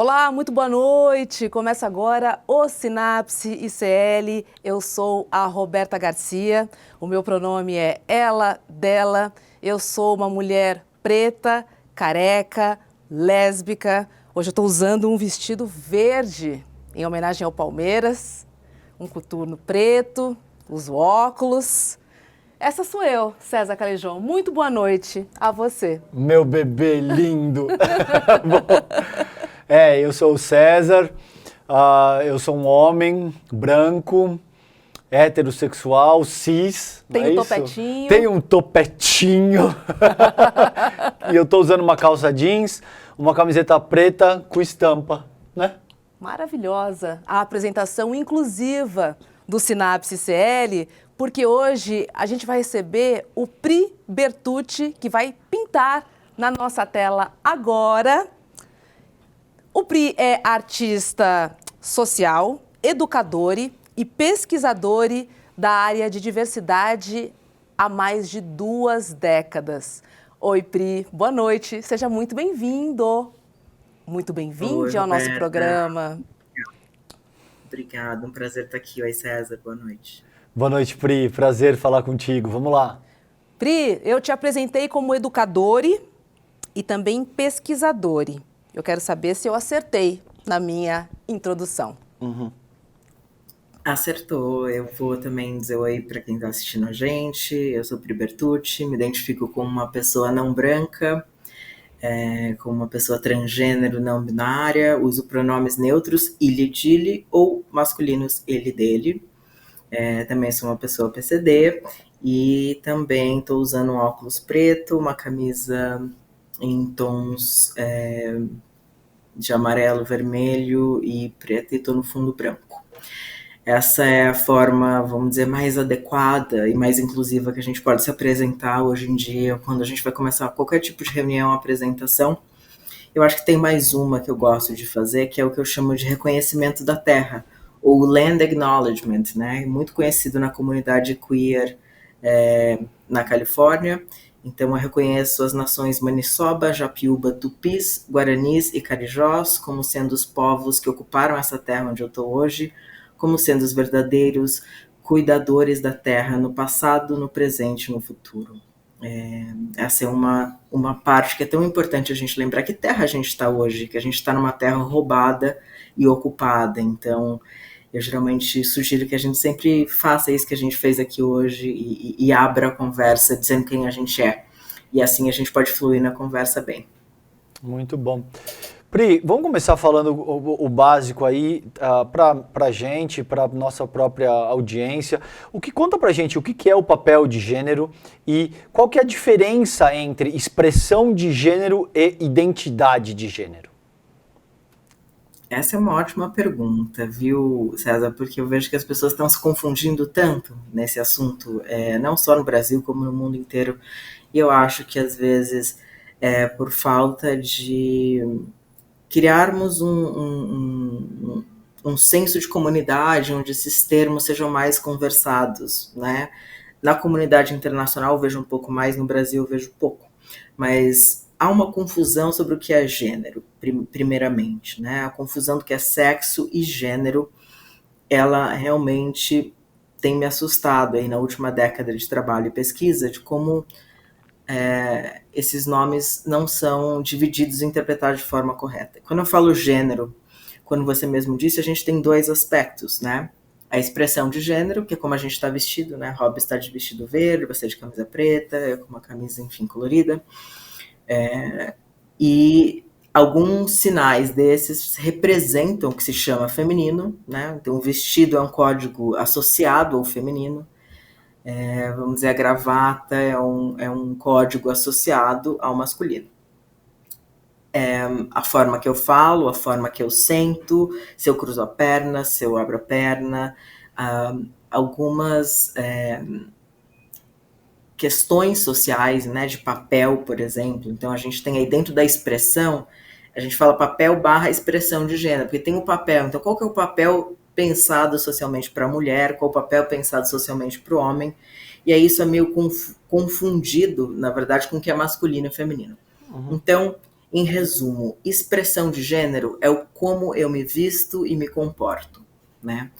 Olá, muito boa noite. Começa agora o Sinapse ICL. Eu sou a Roberta Garcia. O meu pronome é ela, dela. Eu sou uma mulher preta, careca, lésbica. Hoje eu estou usando um vestido verde em homenagem ao Palmeiras, um coturno preto, uso óculos. Essa sou eu, César Calejão. Muito boa noite a você. Meu bebê lindo. Bom, eu sou o César, eu sou um homem branco, heterossexual, cis. Tem um topetinho. Tenho um topetinho. E eu estou usando uma calça jeans, uma camiseta preta com estampa, né? Maravilhosa a apresentação inclusiva do Sinapse ICL, porque hoje a gente vai receber o Pri Bertucci, que vai pintar na nossa tela agora. O Pri é artista social, educador e pesquisador da área de diversidade há mais de 2 décadas. Oi, Pri, boa noite, seja muito bem-vindo. Muito bem-vindo ao nosso programa. Obrigada, um prazer estar aqui. Oi, César, boa noite. Boa noite, Pri, prazer falar contigo. Vamos lá. Pri, eu te apresentei como educador e também pesquisador. Eu quero saber se eu acertei na minha introdução. Acertou. Eu vou também dizer oi para quem está assistindo a gente. Eu sou Pri Bertucci, me identifico como uma pessoa não branca, como uma pessoa transgênero não binária, uso pronomes neutros, ele, dele ou masculinos, ele, dele. Também sou uma pessoa PCD e também estou usando um óculos preto, uma camisa em tons de amarelo, vermelho e preto, e estou no fundo branco. Essa é a forma, vamos dizer, mais adequada e mais inclusiva que a gente pode se apresentar hoje em dia, quando a gente vai começar qualquer tipo de reunião, apresentação. Eu acho que tem mais uma que eu gosto de fazer, que é o que eu chamo de reconhecimento da terra, ou Land Acknowledgement, né? Muito conhecido na comunidade queer na Califórnia. Então eu reconheço as nações Maniçoba, Japiúba, Tupis, Guaranis e Carijós como sendo os povos que ocuparam essa terra onde eu estou hoje, como sendo os verdadeiros cuidadores da terra no passado, no presente e no futuro. Essa é uma parte que é tão importante a gente lembrar que terra a gente está hoje, que a gente está numa terra roubada e ocupada. Então, eu geralmente sugiro que a gente sempre faça isso que a gente fez aqui hoje e abra a conversa dizendo quem a gente é. E assim a gente pode fluir na conversa bem. Muito bom. Pri, vamos começar falando o básico aí pra gente, pra nossa própria audiência. Conta pra gente o que é o papel de gênero e qual que é a diferença entre expressão de gênero e identidade de gênero? Essa é uma ótima pergunta, viu, César? Porque eu vejo que as pessoas estão se confundindo tanto nesse assunto, não só no Brasil, como no mundo inteiro. E eu acho que, às vezes, por falta de criarmos um senso de comunidade onde esses termos sejam mais conversados, né? Na comunidade internacional eu vejo um pouco mais, no Brasil eu vejo pouco. Mas há uma confusão sobre o que é gênero, primeiramente, né? A confusão do que é sexo e gênero, ela realmente tem me assustado aí na última década de trabalho e pesquisa, de como esses nomes não são divididos e interpretados de forma correta. Quando eu falo gênero, quando você mesmo disse, a gente tem 2 aspectos, né? A expressão de gênero, que é como a gente está vestido, né? Rob está de vestido verde, você de camisa preta, eu com uma camisa, enfim, colorida. E alguns sinais desses representam o que se chama feminino, né? Então, o vestido é um código associado ao feminino. Vamos dizer, a gravata é um código associado ao masculino. A forma que eu falo, a forma que eu sento, se eu cruzo a perna, se eu abro a perna, algumas questões sociais, né, de papel, por exemplo. Então, a gente tem aí dentro da expressão, a gente fala papel / expressão de gênero, porque tem o papel. Então, qual que é o papel pensado socialmente para a mulher, qual o papel pensado socialmente para o homem? E aí isso é meio confundido, na verdade, com o que é masculino e feminino. Então, Em resumo, expressão de gênero é o como eu me visto e me comporto, né?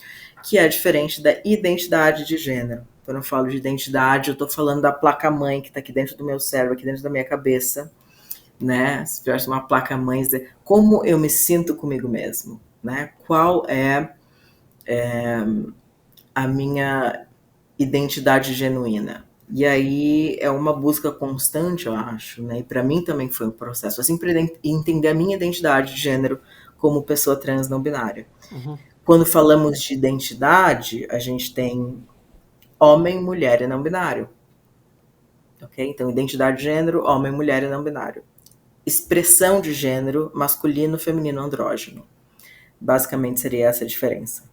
Que é diferente da identidade de gênero. Quando eu falo de identidade, eu estou falando da placa-mãe que está aqui dentro do meu cérebro, aqui dentro da minha cabeça, né? Se tivesse uma placa-mãe, como eu me sinto comigo mesmo, né? Qual é a minha identidade genuína? E aí é uma busca constante, eu acho, né? E para mim também foi um processo, assim, para entender a minha identidade de gênero como pessoa trans não binária. Quando falamos de identidade, a gente tem homem, mulher e não binário. Ok? Então, identidade de gênero, homem, mulher e não binário. Expressão de gênero, masculino, feminino, andrógeno. Basicamente seria essa a diferença.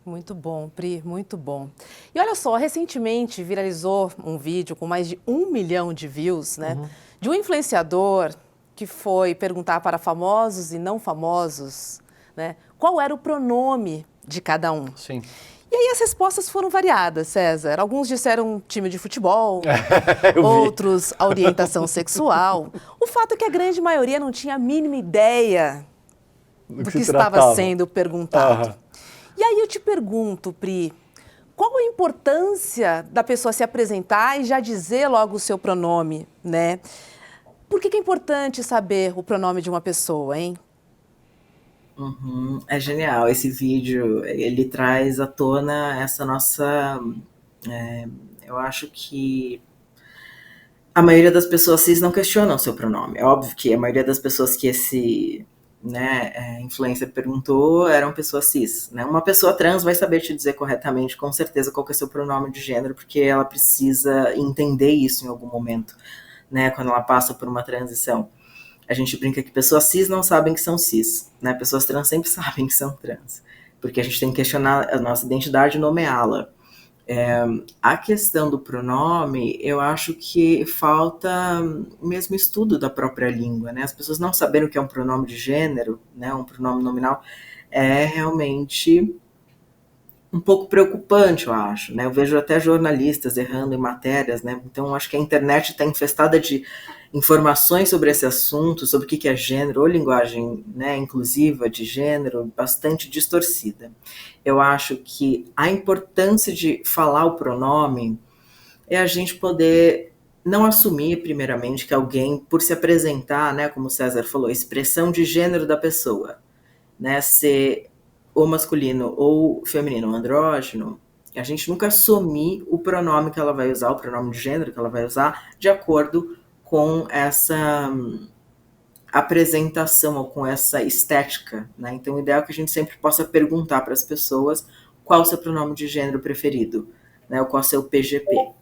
Muito bom, Pri, muito bom. E olha só, recentemente viralizou um vídeo com mais de 1 milhão de views, né? De um influenciador que foi perguntar para famosos e não famosos, né? Qual era o pronome de cada um. Sim. E aí as respostas foram variadas, César. Alguns disseram time de futebol, outros a orientação sexual. O fato é que a grande maioria não tinha a mínima ideia do que estava sendo perguntado. E aí eu te pergunto, Pri, qual a importância da pessoa se apresentar e já dizer logo o seu pronome, né? Por que é importante saber o pronome de uma pessoa, hein? É genial. Esse vídeo, ele traz à tona essa nossa... eu acho que a maioria das pessoas cis não questionam seu pronome. É óbvio que a maioria das pessoas que esse... influencer perguntou eram pessoas cis, né? Uma pessoa trans vai saber te dizer corretamente, com certeza, qual que é o seu pronome de gênero, porque ela precisa entender isso em algum momento, né? Quando ela passa por uma transição. A gente brinca que pessoas cis não sabem que são cis, né? Pessoas trans sempre sabem que são trans, porque a gente tem que questionar a nossa identidade e nomeá-la. A questão do pronome, eu acho que falta mesmo estudo da própria língua, né? As pessoas não saberem o que é um pronome de gênero, né? Um pronome nominal, é realmente um pouco preocupante, eu acho, né? Eu vejo até jornalistas errando em matérias, né? Então, acho que a internet está infestada de informações sobre esse assunto, sobre o que é gênero, ou linguagem, né, inclusiva de gênero, bastante distorcida. Eu acho que a importância de falar o pronome é a gente poder não assumir, primeiramente, que alguém, por se apresentar, né, como o César falou, expressão de gênero da pessoa, né, ser ou masculino ou feminino ou andrógeno, a gente nunca assumir o pronome que ela vai usar, o pronome de gênero que ela vai usar, de acordo com essa apresentação ou com essa estética, né? Então, o ideal é que a gente sempre possa perguntar para as pessoas qual o seu pronome de gênero preferido, né? Ou qual é o seu PGP.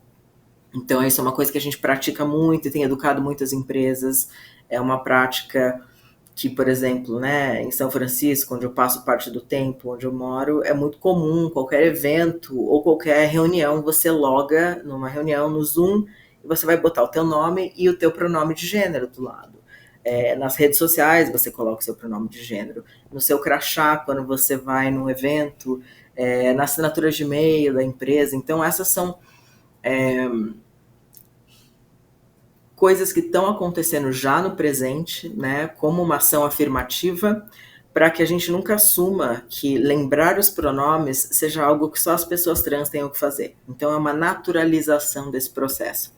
Então, isso é uma coisa que a gente pratica muito e tem educado muitas empresas. É uma prática que, por exemplo, né, em São Francisco, onde eu passo parte do tempo, onde eu moro, é muito comum, qualquer evento ou qualquer reunião, você loga numa reunião no Zoom e você vai botar o teu nome e o teu pronome de gênero do lado. Nas redes sociais você coloca o seu pronome de gênero. No seu crachá, quando você vai num evento, na assinatura de e-mail da empresa. Então, essas são coisas que estão acontecendo já no presente, né, como uma ação afirmativa, para que a gente nunca assuma que lembrar os pronomes seja algo que só as pessoas trans tenham que fazer. Então, é uma naturalização desse processo.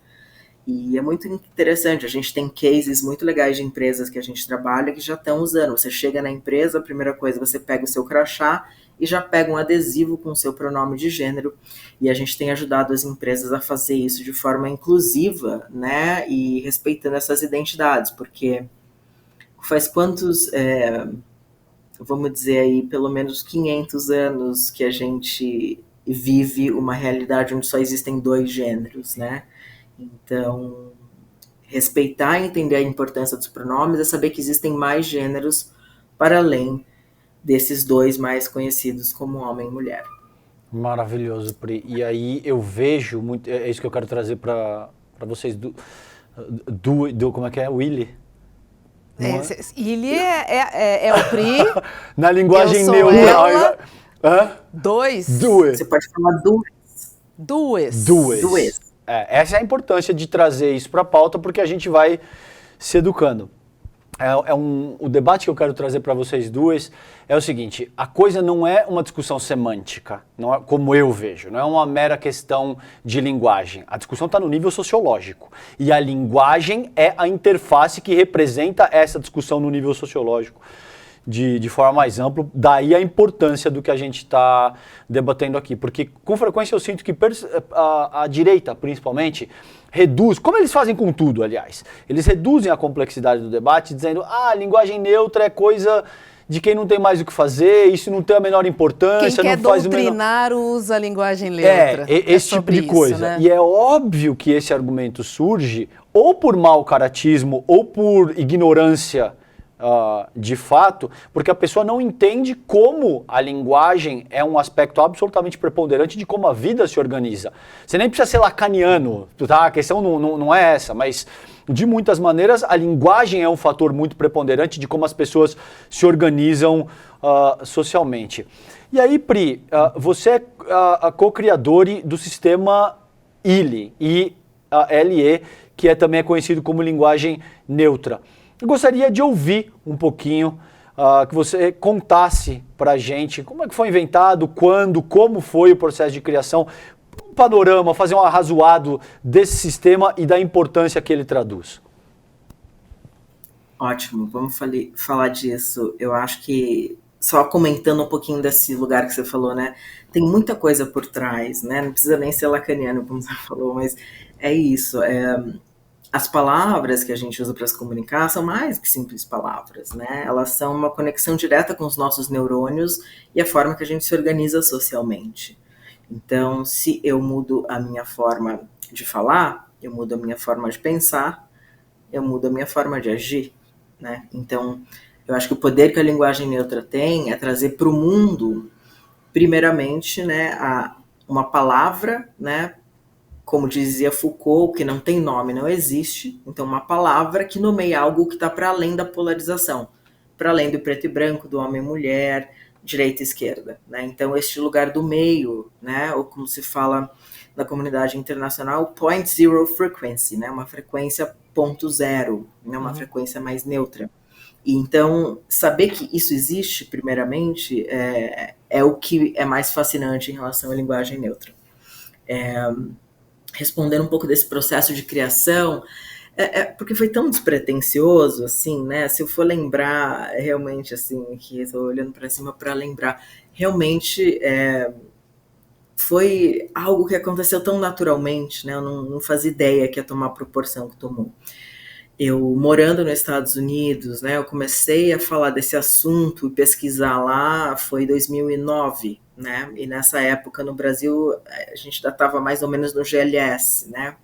E é muito interessante, a gente tem cases muito legais de empresas que a gente trabalha que já estão usando. Você chega na empresa, a primeira coisa, você pega o seu crachá e já pega um adesivo com o seu pronome de gênero. E a gente tem ajudado as empresas a fazer isso de forma inclusiva, né? E respeitando essas identidades, porque faz quantos, vamos dizer aí, pelo menos 500 anos que a gente vive uma realidade onde só existem 2 gêneros, né? Então, respeitar e entender a importância dos pronomes é saber que existem mais gêneros para além desses 2 mais conhecidos como homem e mulher. Maravilhoso, Pri. E aí eu vejo muito, é isso que eu quero trazer para vocês do como é que é? Willy? Willy é o Pri. Na linguagem neural. Duas. Você pode falar duas. Essa é a importância de trazer isso para a pauta, porque a gente vai se educando. O debate que eu quero trazer para vocês duas é o seguinte: a coisa não é uma discussão semântica, não é, como eu vejo, não é uma mera questão de linguagem. A discussão está no nível sociológico. E a linguagem é a interface que representa essa discussão no nível sociológico de forma mais ampla. Daí a importância do que a gente está debatendo aqui. Porque com frequência eu sinto que a direita, principalmente, reduz, como eles fazem com tudo, aliás, eles reduzem a complexidade do debate dizendo, a linguagem neutra é coisa de quem não tem mais o que fazer, isso não tem a menor importância. Quem quer não faz doutrinar usa a linguagem neutra. Esse tipo de coisa. Isso, né? E é óbvio que esse argumento surge ou por mau caratismo ou por ignorância de fato, porque a pessoa não entende como a linguagem é um aspecto absolutamente preponderante de como a vida se organiza. Você nem precisa ser lacaniano, tá? A questão não é essa, mas de muitas maneiras a linguagem é um fator muito preponderante de como as pessoas se organizam socialmente. E aí, Pri, você é a co-criadora do sistema ILE, I-L-E, que também é conhecido como linguagem neutra. Eu gostaria de ouvir um pouquinho, que você contasse para a gente como é que foi inventado, quando, como foi o processo de criação, um panorama, fazer um arrazoado desse sistema e da importância que ele traduz. Ótimo, vamos falar disso. Eu acho que, só comentando um pouquinho desse lugar que você falou, né? Tem muita coisa por trás, né? Não precisa nem ser lacaniano, como você falou, mas é isso. As palavras que a gente usa para se comunicar são mais que simples palavras, né? Elas são uma conexão direta com os nossos neurônios e a forma que a gente se organiza socialmente. Então, se eu mudo a minha forma de falar, eu mudo a minha forma de pensar, eu mudo a minha forma de agir, né? Então, eu acho que o poder que a linguagem neutra tem é trazer para o mundo, primeiramente, né, uma palavra, né? Como dizia Foucault, que não tem nome não existe, então uma palavra que nomeia algo que está para além da polarização, para além do preto e branco, do homem e mulher, direita e esquerda, né? Então este lugar do meio, né? Ou como se fala na comunidade internacional, point zero frequency, né? Uma frequência ponto zero, né? Uma frequência mais neutra. E então, saber que isso existe, primeiramente, é o que é mais fascinante em relação à linguagem neutra. Respondendo um pouco desse processo de criação, porque foi tão despretensioso, assim, né? Se eu for lembrar, realmente, assim, que estou olhando para cima para lembrar, realmente foi algo que aconteceu tão naturalmente, né? Eu não fazia ideia que ia tomar a proporção que tomou. Eu, morando nos Estados Unidos, né? Eu comecei a falar desse assunto e pesquisar lá, foi em 2009, né? E nessa época no Brasil a gente ainda estava mais ou menos no GLS, né?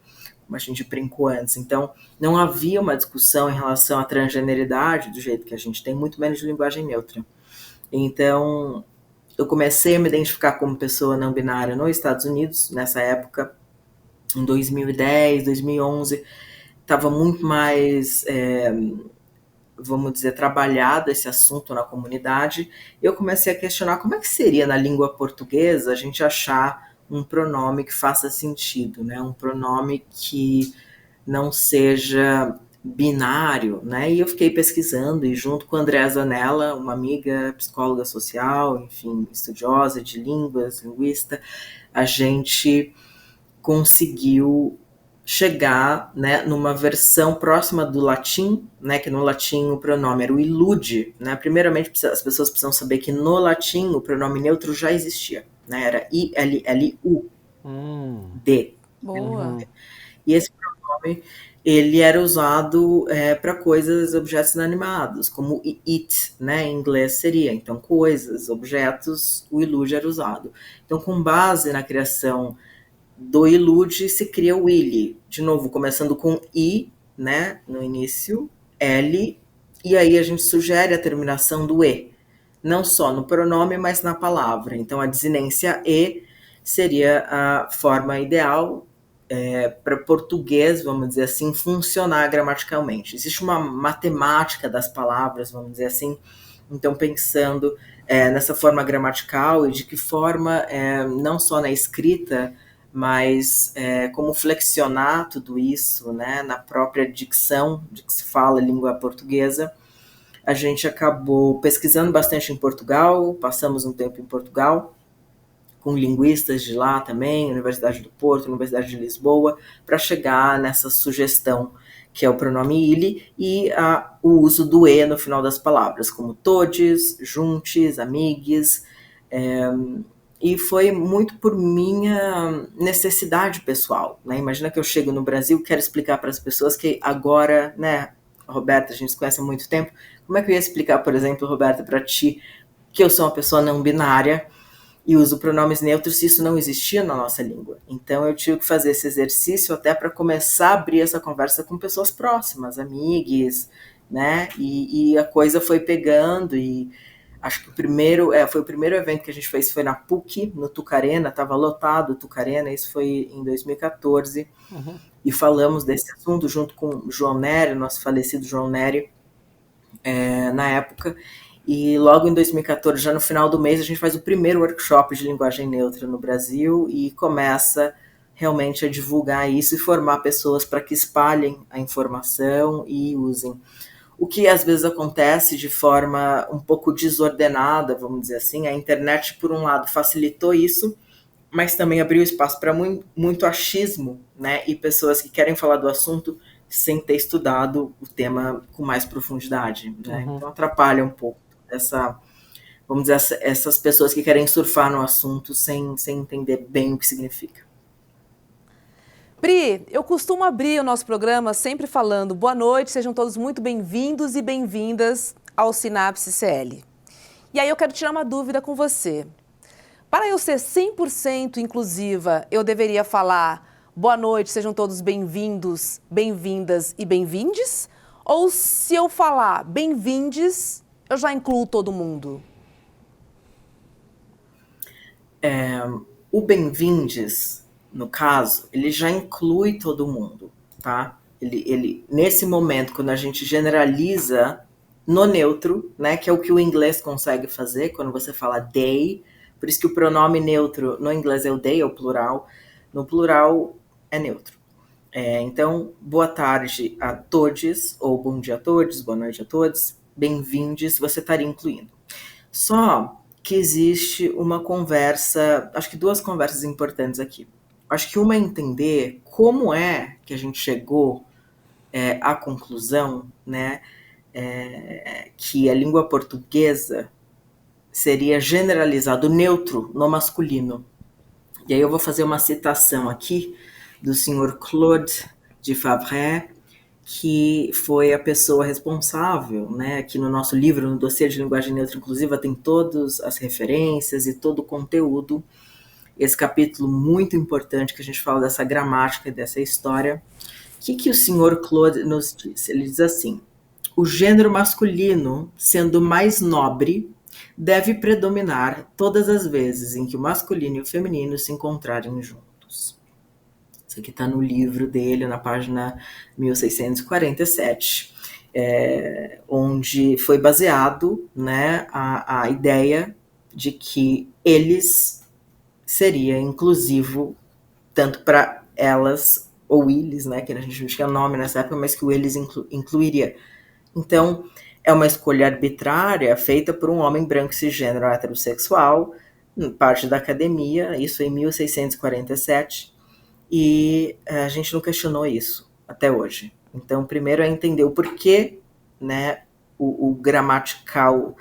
Como a gente brincou antes. Então não havia uma discussão em relação à transgeneridade do jeito que a gente tem, muito menos de linguagem neutra. Então eu comecei a me identificar como pessoa não binária nos Estados Unidos nessa época, em 2010, 2011. Estava muito mais, vamos dizer, trabalhado esse assunto na comunidade. Eu comecei a questionar como é que seria na língua portuguesa a gente achar um pronome que faça sentido, né? Um pronome que não seja binário, né? E eu fiquei pesquisando e junto com a Andréa Zanella, uma amiga psicóloga social, enfim, estudiosa de línguas, linguista, a gente conseguiu chegar, né, numa versão próxima do latim, né, que no latim o pronome era o ilude, né? Primeiramente as pessoas precisam saber que no latim o pronome neutro já existia, né? Era I-L-L-U-D. Boa. E esse pronome ele era usado para coisas, objetos inanimados, como it, né, em inglês seria. Então, coisas, objetos, o ilude era usado. Então, com base na criação do ilude se cria o ile, de novo, começando com I, né, no início, L, e aí a gente sugere a terminação do E, não só no pronome, mas na palavra. Então a desinência E seria a forma ideal para português, vamos dizer assim, funcionar gramaticalmente. Existe uma matemática das palavras, vamos dizer assim, então pensando nessa forma gramatical e de que forma, não só na escrita, mas como flexionar tudo isso, né, na própria dicção de que se fala a língua portuguesa. A gente acabou pesquisando bastante em Portugal, passamos um tempo em Portugal, com linguistas de lá também, Universidade do Porto, Universidade de Lisboa, para chegar nessa sugestão que é o pronome ele e o uso do e no final das palavras, como todes, juntes, amigues, e foi muito por minha necessidade pessoal, né? Imagina que eu chego no Brasil, quero explicar para as pessoas que agora, né, Roberta, a gente se conhece há muito tempo, como é que eu ia explicar, por exemplo, Roberta, para ti, que eu sou uma pessoa não binária e uso pronomes neutros se isso não existia na nossa língua. Então eu tive que fazer esse exercício até para começar a abrir essa conversa com pessoas próximas, amigues, né? E a coisa foi pegando e acho que foi o primeiro evento que a gente fez foi na PUC, no Tucarena, estava lotado o Tucarena, isso foi em 2014, e falamos desse assunto junto com o João Nery, nosso falecido João Nery, na época, e logo em 2014, já no final do mês, a gente faz o primeiro workshop de linguagem neutra no Brasil e começa realmente a divulgar isso e formar pessoas para que espalhem a informação e usem. O que às vezes acontece de forma um pouco desordenada, vamos dizer assim, a internet, por um lado, facilitou isso, mas também abriu espaço para muito achismo, né? E pessoas que querem falar do assunto sem ter estudado o tema com mais profundidade, né? Então atrapalha um pouco vamos dizer, essas pessoas que querem surfar no assunto sem entender bem o que significa. Pri, eu costumo abrir o nosso programa sempre falando boa noite, sejam todos muito bem-vindos e bem-vindas ao Sinapse CL. E aí eu quero tirar uma dúvida com você. Para eu ser 100% inclusiva, eu deveria falar boa noite, sejam todos bem-vindos, bem-vindas e bem-vindes? Ou se eu falar bem-vindes, eu já incluo todo mundo? O bem-vindes, no caso, ele já inclui todo mundo, tá? Ele, nesse momento, quando a gente generaliza no neutro, né, que é o que o inglês consegue fazer quando você fala they, por isso que o pronome neutro no inglês é o they, é o plural, no plural é neutro. Então, boa tarde a todos, ou bom dia a todos, boa noite a todos, bem-vindos, você estaria incluindo. Só que existe uma conversa, acho que duas conversas importantes aqui. Acho que uma é entender como é que a gente chegou à conclusão, né, que a língua portuguesa seria generalizado neutro no masculino. E aí eu vou fazer uma citação aqui do senhor Claude de Favre, que foi a pessoa responsável, né, aqui no nosso livro, no dossiê de linguagem neutra inclusiva, tem todas as referências e todo o conteúdo. Esse capítulo muito importante que a gente fala dessa gramática e dessa história. O que o senhor Claude nos diz? Ele diz assim: o gênero masculino, sendo mais nobre, deve predominar todas as vezes em que o masculino e o feminino se encontrarem juntos. Isso aqui está no livro dele, na página 1647, onde foi baseado, né, a ideia de que eles seria inclusivo tanto para elas ou eles, né, que a gente não tinha nome nessa época, mas que o eles incluiria. Então, é uma escolha arbitrária feita por um homem branco cisgênero heterossexual, parte da academia, isso em 1647, e a gente não questionou isso até hoje. Então, primeiro é entender o porquê, né, o gramatical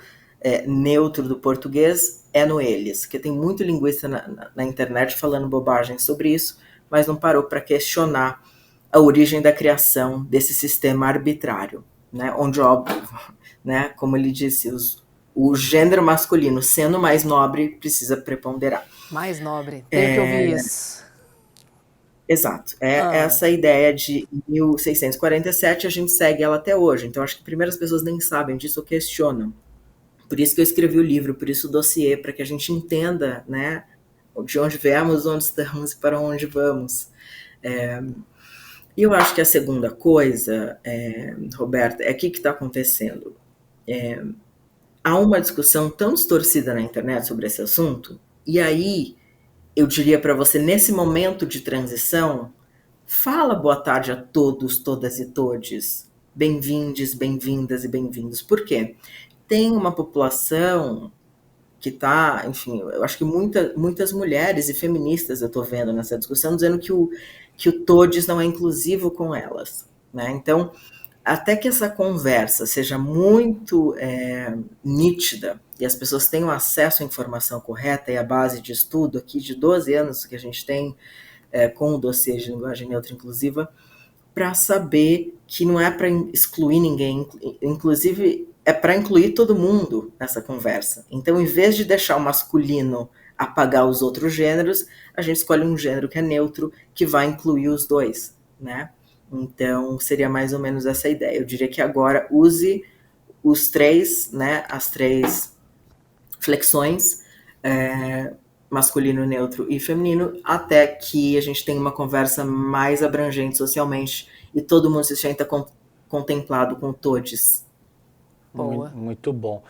neutro do português é no eles, que tem muito linguista na internet falando bobagem sobre isso, mas não parou para questionar a origem da criação desse sistema arbitrário, né, onde, óbvio, né, como ele disse, o gênero masculino, sendo mais nobre, precisa preponderar. Mais nobre, tenho que ouvir isso. Exato. Essa ideia de 1647, a gente segue ela até hoje. Então, acho que primeiro as pessoas nem sabem disso ou questionam. Por isso que eu escrevi o livro, por isso o dossiê, para que a gente entenda, né, de onde viemos, onde estamos e para onde vamos. E eu acho que a segunda coisa, Roberta, é o que está acontecendo. Há uma discussão tão distorcida na internet sobre esse assunto, e aí eu diria para você, nesse momento de transição, fala boa tarde a todos, todas e todes. Bem-vindes, bem-vindas e bem-vindos. Por quê? Tem uma população que está, enfim, eu acho que muitas mulheres e feministas eu estou vendo nessa discussão dizendo que o todes não é inclusivo com elas, né? Então, até que essa conversa seja muito nítida e as pessoas tenham acesso à informação correta e à base de estudo aqui de 12 anos que a gente tem com o dossiê de linguagem neutra inclusiva, para saber que não é para excluir ninguém, inclusive é para incluir todo mundo nessa conversa. Então, em vez de deixar o masculino apagar os outros gêneros, a gente escolhe um gênero que é neutro, que vai incluir os dois, né? Então, seria mais ou menos essa ideia. Eu diria que agora use os três, né, as três flexões, masculino, neutro e feminino, até que a gente tenha uma conversa mais abrangente socialmente e todo mundo se sinta contemplado com todes. Boa. Muito bom.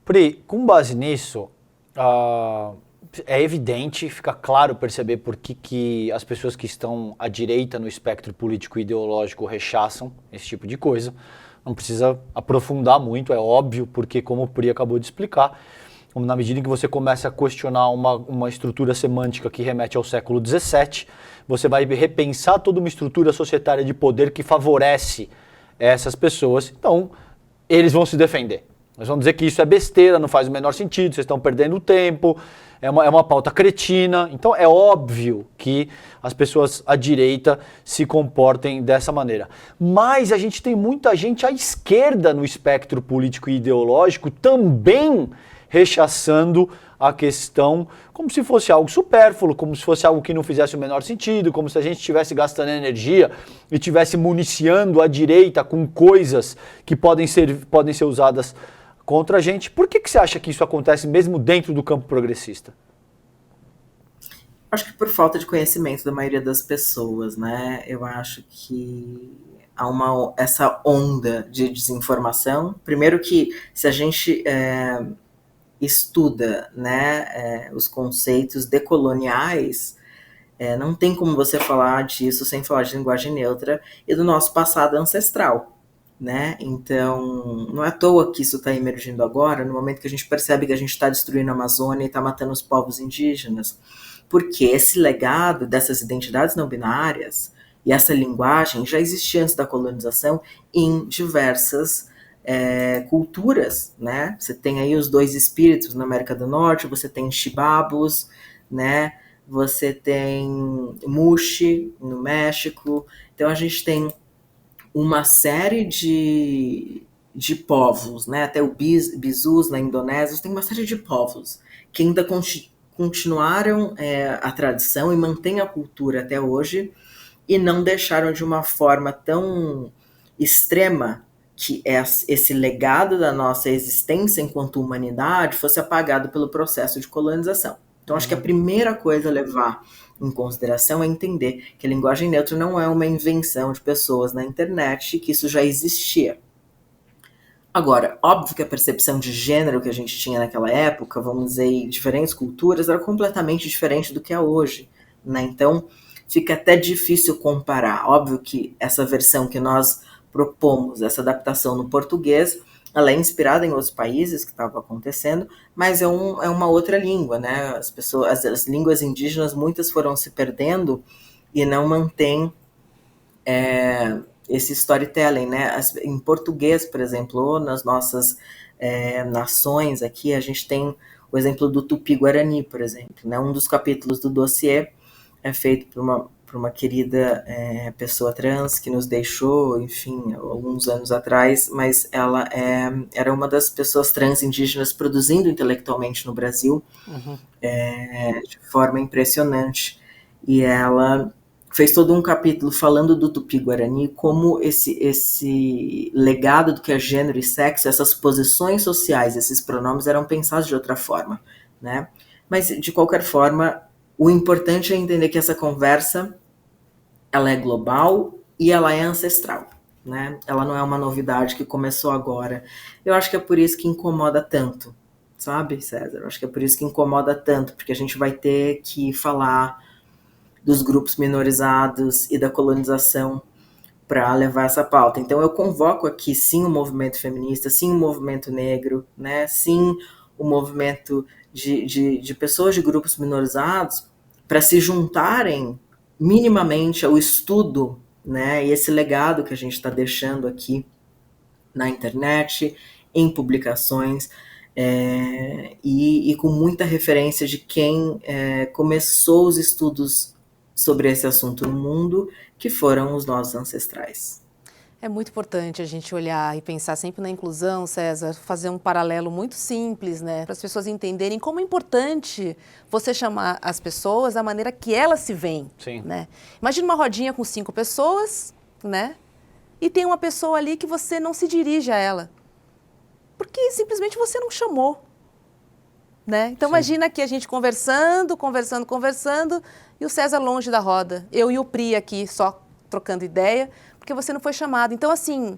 Pri, com base nisso, é evidente, fica claro perceber por que as pessoas que estão à direita no espectro político e ideológico rechaçam esse tipo de coisa. Não precisa aprofundar muito, é óbvio, porque como o Pri acabou de explicar, na medida em que você começa a questionar uma estrutura semântica que remete ao século XVII, você vai repensar toda uma estrutura societária de poder que favorece essas pessoas. Então, eles vão se defender. Eles vão dizer que isso é besteira, não faz o menor sentido, vocês estão perdendo tempo, é uma pauta cretina. Então é óbvio que as pessoas à direita se comportem dessa maneira. Mas a gente tem muita gente à esquerda no espectro político e ideológico também rechaçando a questão como se fosse algo supérfluo, como se fosse algo que não fizesse o menor sentido, como se a gente estivesse gastando energia e estivesse municiando a direita com coisas que podem ser usadas contra a gente. Por que você acha que isso acontece mesmo dentro do campo progressista? Acho que por falta de conhecimento da maioria das pessoas, né? Eu acho que há essa onda de desinformação. Primeiro que se a gente estuda, né, os conceitos decoloniais, não tem como você falar disso sem falar de linguagem neutra e do nosso passado ancestral, né? Então, não é à toa que isso está emergindo agora, no momento que a gente percebe que a gente está destruindo a Amazônia e está matando os povos indígenas, porque esse legado dessas identidades não binárias e essa linguagem já existia antes da colonização em diversas culturas, né? Você tem aí os dois espíritos na América do Norte, você tem chibabos, né? Você tem muxi no México. Então a gente tem uma série de povos, né? Até o bizus na Indonésia, tem uma série de povos que ainda continuaram a tradição e mantêm a cultura até hoje e não deixaram de uma forma tão extrema que esse legado da nossa existência enquanto humanidade fosse apagado pelo processo de colonização. Então, acho que a primeira coisa a levar em consideração é entender que a linguagem neutra não é uma invenção de pessoas na internet, que isso já existia. Agora, óbvio que a percepção de gênero que a gente tinha naquela época, vamos dizer, em diferentes culturas, era completamente diferente do que é hoje, né? Então, fica até difícil comparar. Óbvio que essa versão que nós propomos, essa adaptação no português, ela é inspirada em outros países que estavam acontecendo, mas é uma outra língua, né? As línguas indígenas, muitas foram se perdendo e não mantém esse storytelling, né? Em português, por exemplo, nas nossas nações aqui, a gente tem o exemplo do Tupi-Guarani, por exemplo, né? Um dos capítulos do dossiê é feito por uma querida pessoa trans que nos deixou, enfim, alguns anos atrás, mas ela era uma das pessoas trans indígenas produzindo intelectualmente no Brasil, de forma impressionante. E ela fez todo um capítulo falando do Tupi-Guarani, como esse legado do que é gênero e sexo, essas posições sociais, esses pronomes eram pensados de outra forma, né? Mas, de qualquer forma, o importante é entender que essa conversa ela é global e ela é ancestral, né? Ela não é uma novidade que começou agora. Eu acho que é por isso que incomoda tanto, sabe, César? Eu acho que é por isso que incomoda tanto, porque a gente vai ter que falar dos grupos minorizados e da colonização para levar essa pauta. Então eu convoco aqui sim o movimento feminista, sim o movimento negro, né? Sim o movimento de pessoas de grupos minorizados para se juntarem minimamente ao estudo, né? E esse legado que a gente está deixando aqui na internet, em publicações, e com muita referência de quem começou os estudos sobre esse assunto no mundo, que foram os nossos ancestrais. É muito importante a gente olhar e pensar sempre na inclusão, César, fazer um paralelo muito simples, né? Para as pessoas entenderem como é importante você chamar as pessoas da maneira que elas se veem. Sim. Né? Imagina uma rodinha com 5 pessoas, né? E tem uma pessoa ali que você não se dirige a ela. Porque simplesmente você não chamou. Né? Então, imagina aqui a gente conversando, e o César longe da roda. Eu e o Pri aqui só trocando ideia, porque você não foi chamado. Então, assim,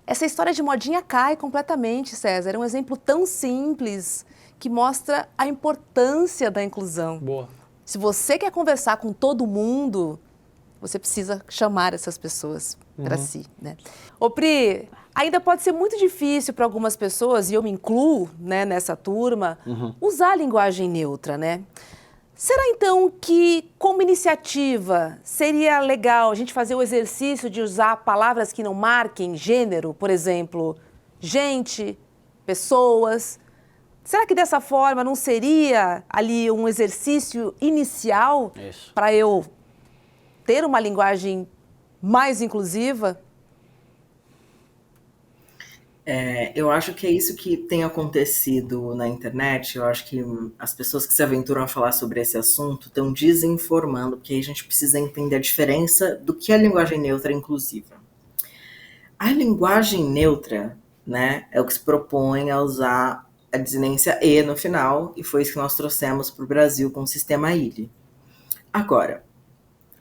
essa história de modinha cai completamente, César. É um exemplo tão simples que mostra a importância da inclusão. Boa. Se você quer conversar com todo mundo, você precisa chamar essas pessoas para si, né? Ô Pri, ainda pode ser muito difícil para algumas pessoas, e eu me incluo, né, nessa turma, usar a linguagem neutra, né? Será então que, como iniciativa, seria legal a gente fazer o exercício de usar palavras que não marquem gênero, por exemplo, gente, pessoas? Será que dessa forma não seria ali um exercício inicial para eu ter uma linguagem mais inclusiva? Eu acho que é isso que tem acontecido na internet. Eu acho que as pessoas que se aventuram a falar sobre esse assunto estão desinformando, porque aí a gente precisa entender a diferença do que é a linguagem neutra e inclusiva. A linguagem neutra, né, é o que se propõe a usar a desinência E no final, e foi isso que nós trouxemos para o Brasil com o sistema ILE. Agora,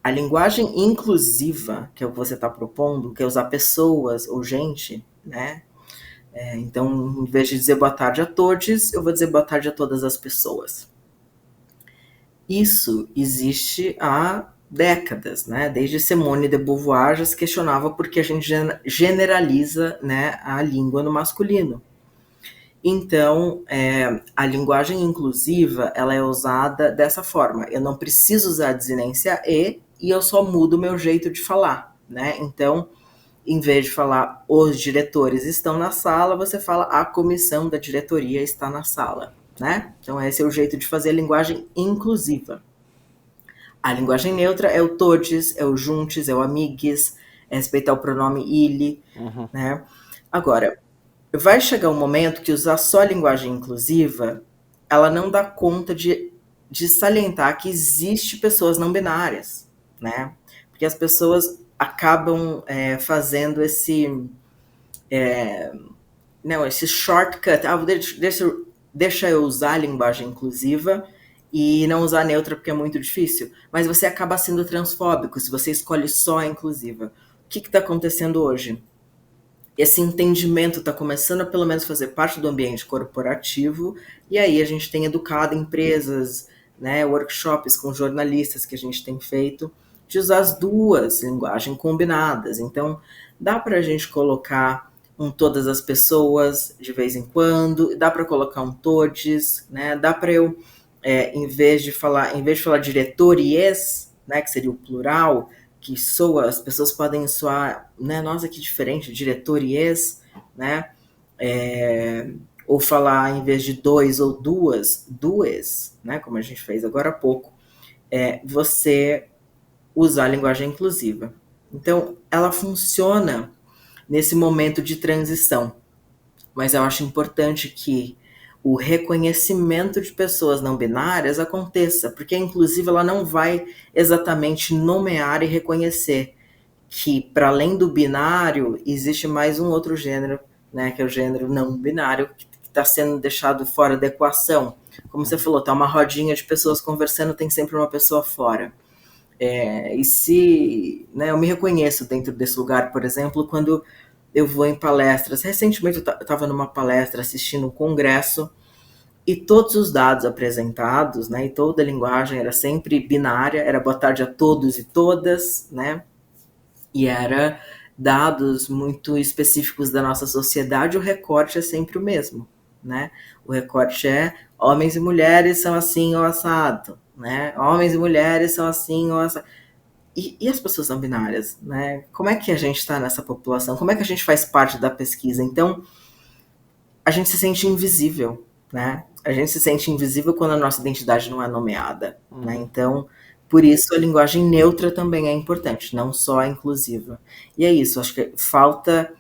a linguagem inclusiva, que é o que você está propondo, que é usar pessoas ou gente, né? Então, em vez de dizer boa tarde a todos, eu vou dizer boa tarde a todas as pessoas. Isso existe há décadas, né? Desde Simone de Beauvoir já se questionava por que a gente generaliza, né, a língua no masculino. Então, a linguagem inclusiva, ela é usada dessa forma. Eu não preciso usar a desinência e eu só mudo o meu jeito de falar, né? Então, em vez de falar os diretores estão na sala, você fala a comissão da diretoria está na sala, né? Então esse é o jeito de fazer a linguagem inclusiva. A linguagem neutra é o todes, é o juntes, é o amigues, é respeitar o pronome ele, né? Agora, vai chegar um momento que usar só a linguagem inclusiva, ela não dá conta de salientar que existe pessoas não binárias, né? Porque as pessoas acabam fazendo esse shortcut. Deixa eu usar a linguagem inclusiva e não usar a neutra porque é muito difícil. Mas você acaba sendo transfóbico se você escolhe só a inclusiva. O que está acontecendo hoje? Esse entendimento está começando a pelo menos fazer parte do ambiente corporativo, e aí a gente tem educado empresas, né, workshops com jornalistas que a gente tem feito, de usar as duas linguagens combinadas. Então, dá para a gente colocar um todas as pessoas de vez em quando, dá para colocar um todes, né? Dá para eu, em vez de falar diretories, né, que seria o plural, que soa, as pessoas podem soar, né, nossa, que diferente, diretories, né? Ou falar, em vez de dois ou duas, né, como a gente fez agora há pouco, você usar a linguagem inclusiva. Então, ela funciona nesse momento de transição, mas eu acho importante que o reconhecimento de pessoas não binárias aconteça, porque a inclusiva ela não vai exatamente nomear e reconhecer que, para além do binário, existe mais um outro gênero, né, que é o gênero não binário, que está sendo deixado fora da equação. Como você falou, tá uma rodinha de pessoas conversando, tem sempre uma pessoa fora. E se, né, eu me reconheço dentro desse lugar, por exemplo, quando eu vou em palestras. Recentemente eu estava numa palestra assistindo um congresso e todos os dados apresentados, né, e toda a linguagem era sempre binária, era boa tarde a todos e todas, né, e era dados muito específicos da nossa sociedade, o recorte é sempre o mesmo, né, o recorte é homens e mulheres são assim ou assado, né, homens e mulheres são assim ou assado. E as pessoas não binárias, né? Como é que a gente está nessa população? Como é que a gente faz parte da pesquisa? Então, a gente se sente invisível, né? A gente se sente invisível quando a nossa identidade não é nomeada, né? Então, por isso a linguagem neutra também é importante, não só a inclusiva. E é isso, acho que falta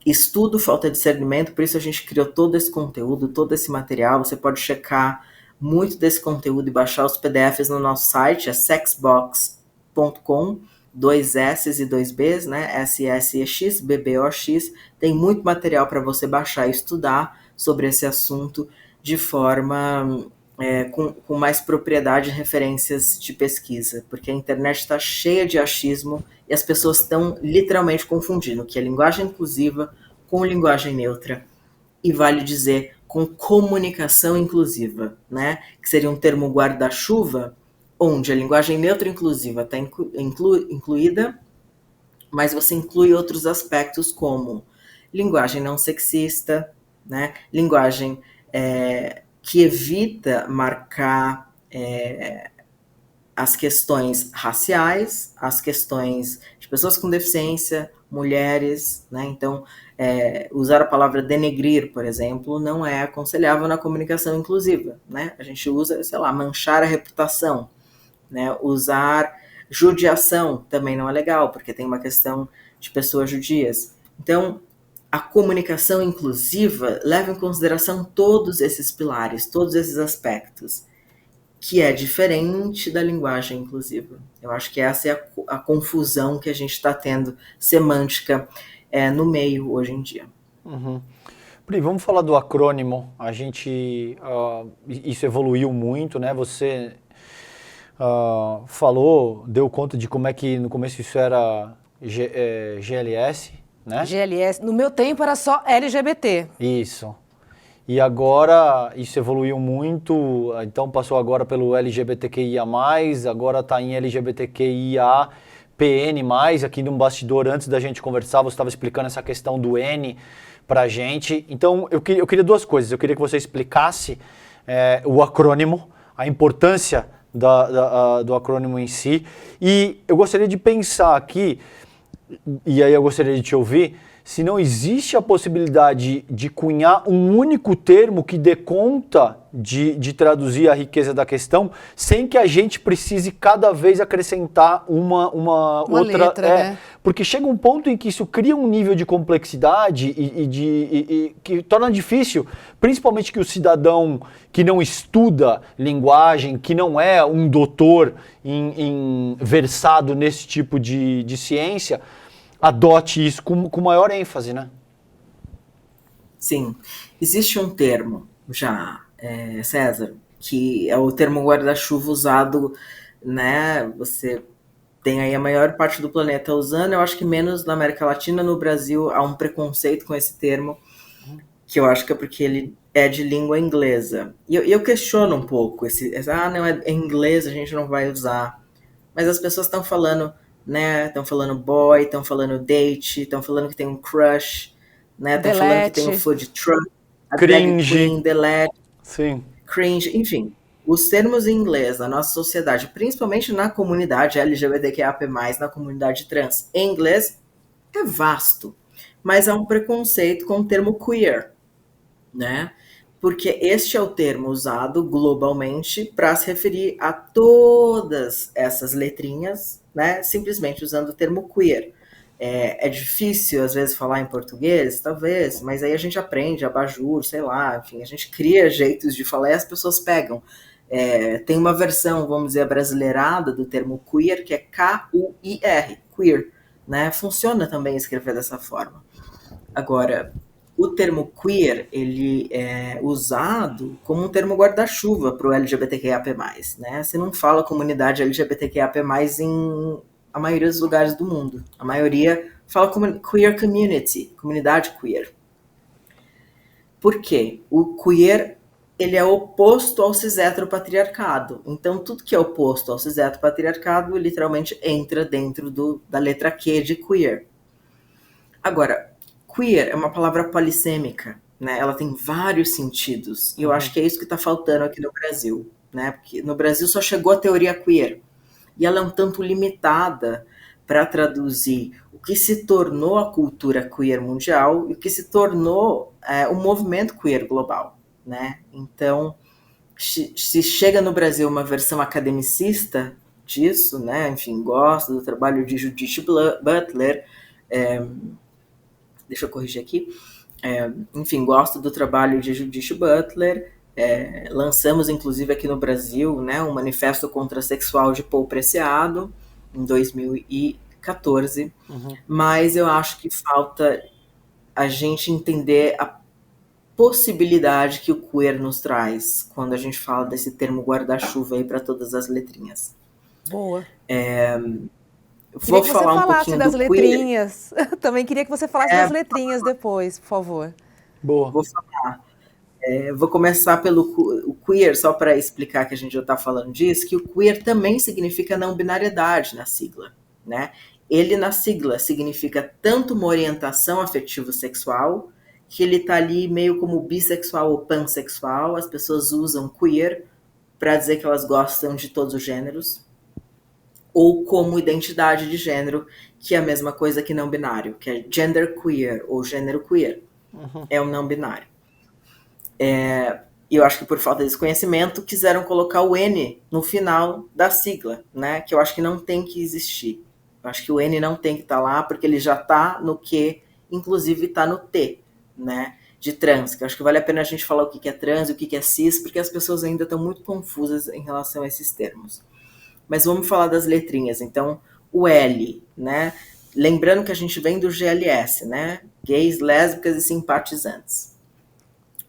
estudo, falta discernimento, por isso a gente criou todo esse conteúdo, todo esse material. Você pode checar muito desse conteúdo e baixar os PDFs no nosso site, é sexbox.com, 2 S's e 2 B's, né? SSEX, BBOX. Tem muito material para você baixar e estudar sobre esse assunto de forma com mais propriedade e referências de pesquisa, porque a internet está cheia de achismo e as pessoas estão literalmente confundindo o que é linguagem inclusiva com linguagem neutra, e vale dizer, com comunicação inclusiva, né? Que seria um termo guarda-chuva, onde a linguagem neutra inclusiva está incluída, mas você inclui outros aspectos como linguagem não sexista, né? Linguagem que evita marcar as questões raciais, as questões de pessoas com deficiência, mulheres, né? Então, usar a palavra denegrir, por exemplo, não é aconselhável na comunicação inclusiva, né? A gente usa, sei lá, manchar a reputação, né? Usar judiação também não é legal, porque tem uma questão de pessoas judias. Então, a comunicação inclusiva leva em consideração todos esses pilares, todos esses aspectos, que é diferente da linguagem inclusiva. Eu acho que essa é a confusão que a gente está tendo semântica no meio hoje em dia. Uhum. Pri, vamos falar do acrônimo. A gente, isso evoluiu muito, né? Você falou, deu conta de como é que no começo isso era GLS, né? GLS. No meu tempo era só LGBT. Isso. E agora isso evoluiu muito, então passou agora pelo LGBTQIA+, agora está em LGBTQIAPN+, aqui no bastidor, antes da gente conversar, você estava explicando essa questão do N pra gente. Então eu queria duas coisas, eu queria que você explicasse o acrônimo, a importância do acrônimo em si, e eu gostaria de pensar aqui, e aí eu gostaria de te ouvir, se não existe a possibilidade de cunhar um único termo que dê conta de traduzir a riqueza da questão, sem que a gente precise cada vez acrescentar uma outra... letra, né? Porque chega um ponto em que isso cria um nível de complexidade e que torna difícil, principalmente que o cidadão que não estuda linguagem, que não é um doutor versado nesse tipo de ciência, adote isso com maior ênfase, né? Sim. Existe um termo já, César, que é o termo guarda-chuva usado, né? Você tem aí a maior parte do planeta usando, eu acho que menos na América Latina. No Brasil há um preconceito com esse termo, que eu acho que é porque ele é de língua inglesa. E eu questiono um pouco não, é em inglês, a gente não vai usar. Mas as pessoas estão falando, né? Estão falando boy, estão falando date, estão falando que tem um crush, né? Estão falando que tem um food truck, a drag queen, delete, sim, cringe, enfim. Os termos em inglês na nossa sociedade, principalmente na comunidade LGBTQIAP+, na comunidade trans, em inglês é vasto, mas há um preconceito com o termo queer, né? Porque este é o termo usado globalmente para se referir a todas essas letrinhas, né? Simplesmente usando o termo queer. É difícil, às vezes, falar em português, talvez, mas aí a gente aprende, abajur, sei lá, enfim, a gente cria jeitos de falar e as pessoas pegam. Tem uma versão, vamos dizer, abrasileirada do termo queer, que é K-U-I-R, queer, né? Funciona também escrever dessa forma. Agora, o termo queer, ele é usado como um termo guarda-chuva para o LGBTQIAP+, né? Você não fala comunidade LGBTQIAP+, em a maioria dos lugares do mundo. A maioria fala queer community, comunidade queer. Por quê? O queer ele é oposto ao cis-heteropatriarcado. Então, tudo que é oposto ao cis-heteropatriarcado literalmente entra dentro da letra Q de queer. Agora, queer é uma palavra polissêmica, né? Ela tem vários sentidos. E eu acho que é isso que está faltando aqui no Brasil, né? Porque no Brasil só chegou a teoria queer. E ela é um tanto limitada para traduzir o que se tornou a cultura queer mundial e o que se tornou o movimento queer global, né? Então, se chega no Brasil uma versão academicista disso, né? Enfim, gosto do trabalho de Judith Butler, deixa eu corrigir aqui, enfim, gosto do trabalho de Judith Butler, lançamos inclusive aqui no Brasil, né, um manifesto contrasexual de Paul Preciado, em 2014, mas eu acho que falta a gente entender a possibilidade que o queer nos traz quando a gente fala desse termo guarda-chuva aí para todas as letrinhas. Boa. Vou Queria que você falar um falasse pouquinho das do letrinhas. Também queria que você falasse das letrinhas depois, por favor. Boa. Vou falar. Vou começar pelo o queer, só para explicar que a gente já está falando disso, que o queer também significa não binariedade na sigla, né? Ele na sigla significa tanto uma orientação afetivo-sexual, que ele está ali meio como bissexual ou pansexual, as pessoas usam queer para dizer que elas gostam de todos os gêneros, ou como identidade de gênero, que é a mesma coisa que não binário, que é gender queer ou gênero queer, é um não binário. E eu acho que por falta desse conhecimento quiseram colocar o N no final da sigla, né? Que eu acho que não tem que existir. Eu acho que o N não tem que estar lá porque ele já está no Q, inclusive está no T, né? De trans, que eu acho que vale a pena a gente falar o que é trans e o que é cis, porque as pessoas ainda estão muito confusas em relação a esses termos. Mas vamos falar das letrinhas. Então, o L, né? Lembrando que a gente vem do GLS, né? Gays, lésbicas e simpatizantes.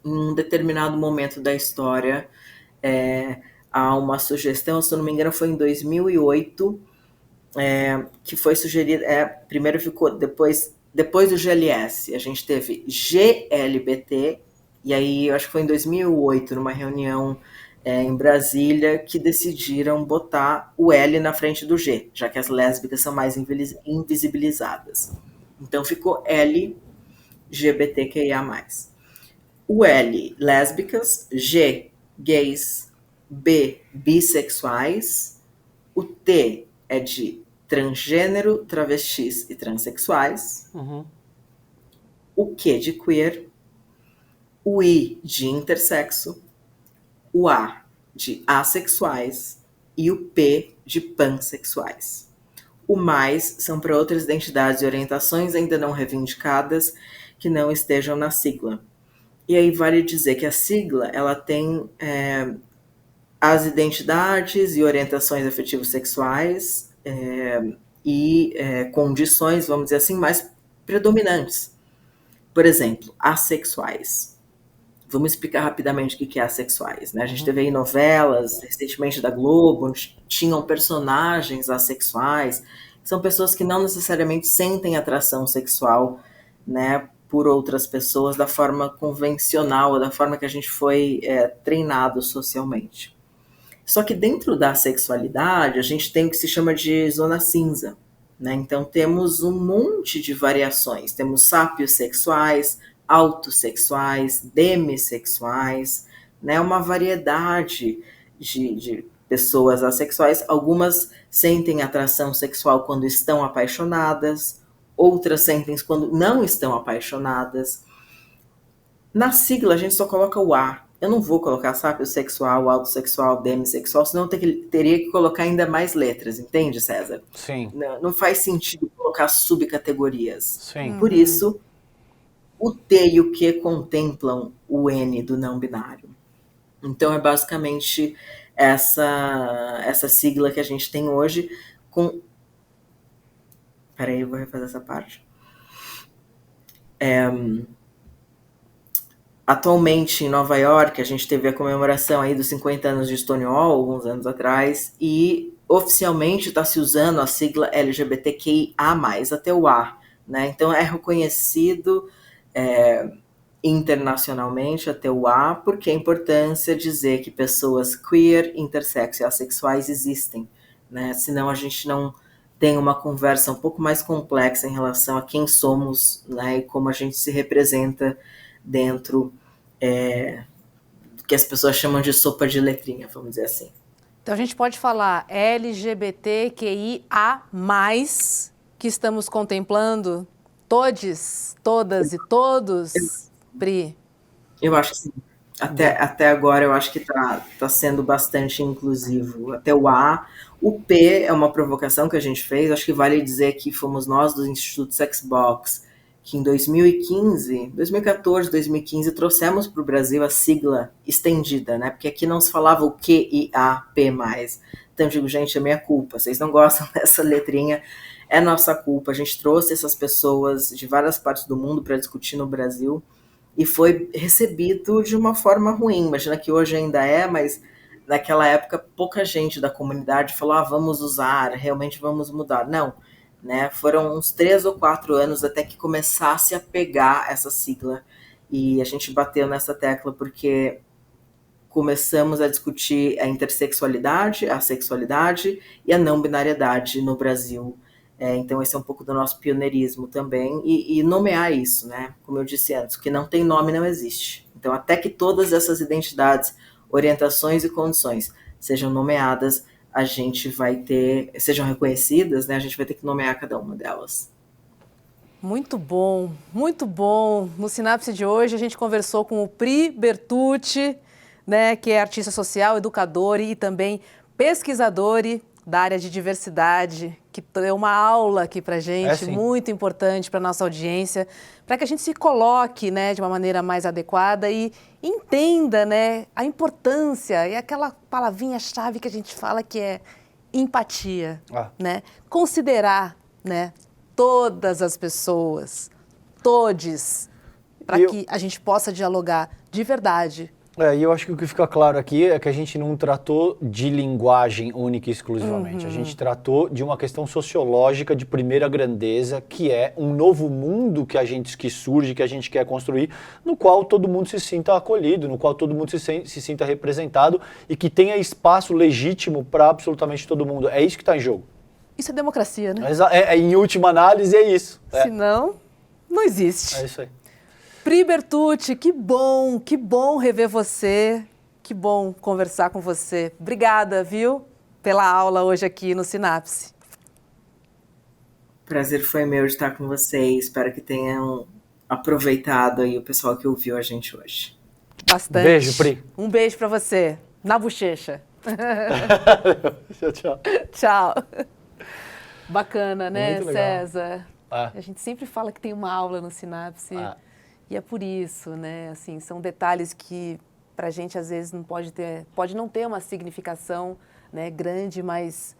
Em um determinado momento da história, há uma sugestão, se eu não me engano, foi em 2008, que foi sugerida. Primeiro ficou, depois do GLS, a gente teve GLBT, e aí eu acho que foi em 2008, numa reunião em Brasília, que decidiram botar o L na frente do G, já que as lésbicas são mais invisibilizadas. Então ficou LGBTQIA+. O L, lésbicas, G, gays, B, bissexuais, o T é de transgênero, travestis e transexuais, o Q de queer, o I de intersexo, o A de assexuais e o P de pansexuais. O mais são para outras identidades e orientações ainda não reivindicadas que não estejam na sigla. E aí vale dizer que a sigla ela tem as identidades e orientações afetivo-sexuais e condições, vamos dizer assim, mais predominantes. Por exemplo, assexuais. Vamos explicar rapidamente o que é assexuais, né? A gente teve aí novelas, recentemente da Globo, onde tinham personagens assexuais, que são pessoas que não necessariamente sentem atração sexual, né, por outras pessoas da forma convencional, da forma que a gente foi treinado socialmente. Só que dentro da sexualidade, a gente tem o que se chama de zona cinza, né? Então temos um monte de variações, temos sapiosexuais, autossexuais, demissexuais, né? Uma variedade de pessoas assexuais. Algumas sentem atração sexual quando estão apaixonadas, outras sentem quando não estão apaixonadas. Na sigla a gente só coloca o A. Eu não vou colocar sapiosexual, autossexual, demissexual, senão eu teria que colocar ainda mais letras, entende, César? Sim. Não faz sentido colocar subcategorias. Sim. Por isso, o T e o Q contemplam o N do não binário. Então é basicamente essa sigla que a gente tem hoje com... Peraí, eu vou refazer essa parte. Atualmente, em Nova York, a gente teve a comemoração aí dos 50 anos de Stonewall, alguns anos atrás, e oficialmente está se usando a sigla LGBTQIA+, até o A, né? Então é reconhecido internacionalmente até o A, porque a importância dizer que pessoas queer, intersexo e assexuais existem, né? Senão a gente não tem uma conversa um pouco mais complexa em relação a quem somos, né? E como a gente se representa dentro do que as pessoas chamam de sopa de letrinha, vamos dizer assim. Então a gente pode falar LGBTQIA+, que estamos contemplando todes, todas e todos, Pri? Eu acho que sim. Até agora eu acho que tá sendo bastante inclusivo. Até o A. O P é uma provocação que a gente fez. Acho que vale dizer que fomos nós do Instituto Sexbox que em 2014, 2015, trouxemos para o Brasil a sigla estendida, né? Porque aqui não se falava o QIAP+. Então eu digo, gente, é minha culpa. Vocês não gostam dessa letrinha, é nossa culpa. A gente trouxe essas pessoas de várias partes do mundo para discutir no Brasil. E foi recebido de uma forma ruim. Imagina que hoje ainda é, mas naquela época pouca gente da comunidade falou, vamos usar, realmente vamos mudar. Não, né? Foram uns 3 ou 4 anos até que começasse a pegar essa sigla. E a gente bateu nessa tecla porque começamos a discutir a intersexualidade, a sexualidade e a não binariedade no Brasil. Então esse é um pouco do nosso pioneirismo também, e nomear isso, né? Como eu disse antes, o que não tem nome não existe. Então até que todas essas identidades, orientações e condições sejam nomeadas, a gente vai ter, sejam reconhecidas, né? A gente vai ter que nomear cada uma delas. Muito bom, muito bom. No Sinapse de hoje a gente conversou com o Pri Bertucci, né, que é artista social, educador e também pesquisador da área de diversidade, que deu uma aula aqui pra gente, muito importante para nossa audiência, para que a gente se coloque, né, de uma maneira mais adequada e entenda, né, a importância e aquela palavrinha-chave que a gente fala que é empatia, né? Considerar, né, todas as pessoas, todes, para que a gente possa dialogar de verdade. E eu acho que o que fica claro aqui é que a gente não tratou de linguagem única e exclusivamente. A gente tratou de uma questão sociológica de primeira grandeza, que é um novo mundo que surge, que a gente quer construir, no qual todo mundo se sinta acolhido, no qual todo mundo se sinta representado e que tenha espaço legítimo para absolutamente todo mundo. É isso que está em jogo. Isso é democracia, né? Em última análise, é isso. Senão, não existe. É isso aí. Pri Bertucci, que bom rever você, que bom conversar com você. Obrigada, viu, pela aula hoje aqui no Sinapse. Prazer foi meu de estar com vocês, espero que tenham aproveitado aí o pessoal que ouviu a gente hoje. Bastante. Beijo, Pri. Um beijo pra você, na bochecha. Tchau. Tchau. Bacana, né, muito legal. César? A gente sempre fala que tem uma aula no Sinapse. E é por isso, né, assim, são detalhes que pra gente às vezes pode não ter uma significação, né, grande, mas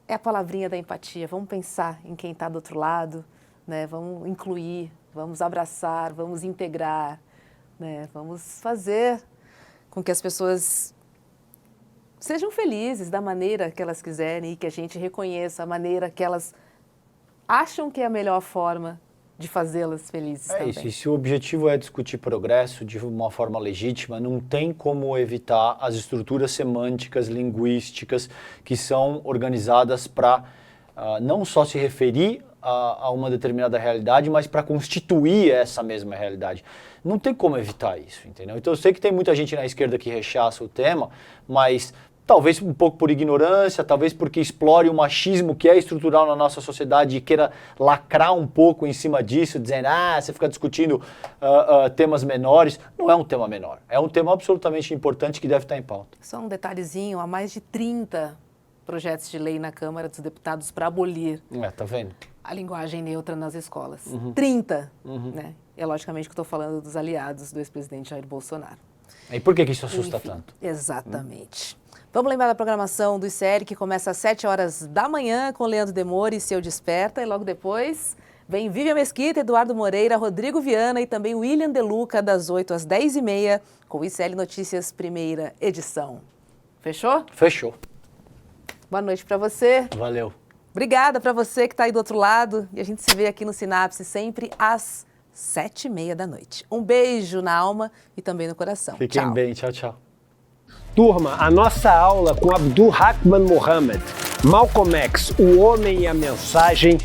é a palavrinha da empatia. Vamos pensar em quem está do outro lado, né, vamos incluir, vamos abraçar, vamos integrar, né, vamos fazer com que as pessoas sejam felizes da maneira que elas quiserem e que a gente reconheça a maneira que elas acham que é a melhor forma de fazê-las felizes também. Isso, e se o objetivo é discutir progresso de uma forma legítima, não tem como evitar as estruturas semânticas, linguísticas, que são organizadas para não só se referir a uma determinada realidade, mas para constituir essa mesma realidade. Não tem como evitar isso, entendeu? Então eu sei que tem muita gente na esquerda que rechaça o tema, mas talvez um pouco por ignorância, talvez porque explore o machismo que é estrutural na nossa sociedade e queira lacrar um pouco em cima disso, dizendo, você fica discutindo temas menores. Não é um tema menor, é um tema absolutamente importante que deve estar em pauta. Só um detalhezinho, há mais de 30 projetos de lei na Câmara dos Deputados para abolir tá vendo? a linguagem neutra nas escolas. 30, né? É logicamente que estou falando dos aliados do ex-presidente Jair Bolsonaro. E por que isso assusta tanto? Exatamente. Vamos lembrar da programação do ICL, que começa às 7 horas da manhã com Leandro Demore e Seu Desperta. E logo depois vem Vivian Mesquita, Eduardo Moreira, Rodrigo Viana e também William De Luca, das 8 às 10h30, com o ICL Notícias, primeira edição. Fechou? Fechou. Boa noite para você. Valeu. Obrigada para você que está aí do outro lado. E a gente se vê aqui no Sinapse sempre às 7h30 da noite. Um beijo na alma e também no coração. Fiquem Tchau. bem. Tchau, tchau. Turma, a nossa aula com Abdul Rahman Muhammad, Malcolm X, o homem e a mensagem,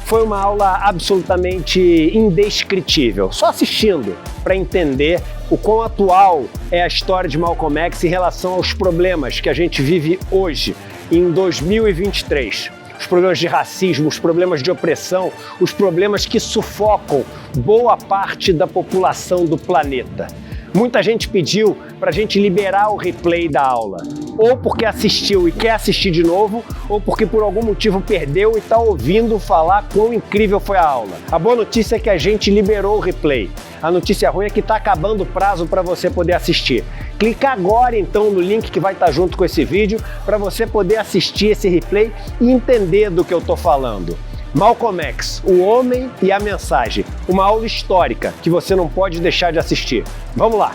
foi uma aula absolutamente indescritível. Só assistindo para entender o quão atual é a história de Malcolm X em relação aos problemas que a gente vive hoje, em 2023. Os problemas de racismo, os problemas de opressão, os problemas que sufocam boa parte da população do planeta. Muita gente pediu para a gente liberar o replay da aula, ou porque assistiu e quer assistir de novo, ou porque por algum motivo perdeu e está ouvindo falar quão incrível foi a aula. A boa notícia é que a gente liberou o replay. A notícia ruim é que está acabando o prazo para você poder assistir. Clica agora então no link que vai estar junto com esse vídeo para você poder assistir esse replay e entender do que eu estou falando. Malcolm X, o homem e a mensagem. Uma aula histórica que você não pode deixar de assistir. Vamos lá!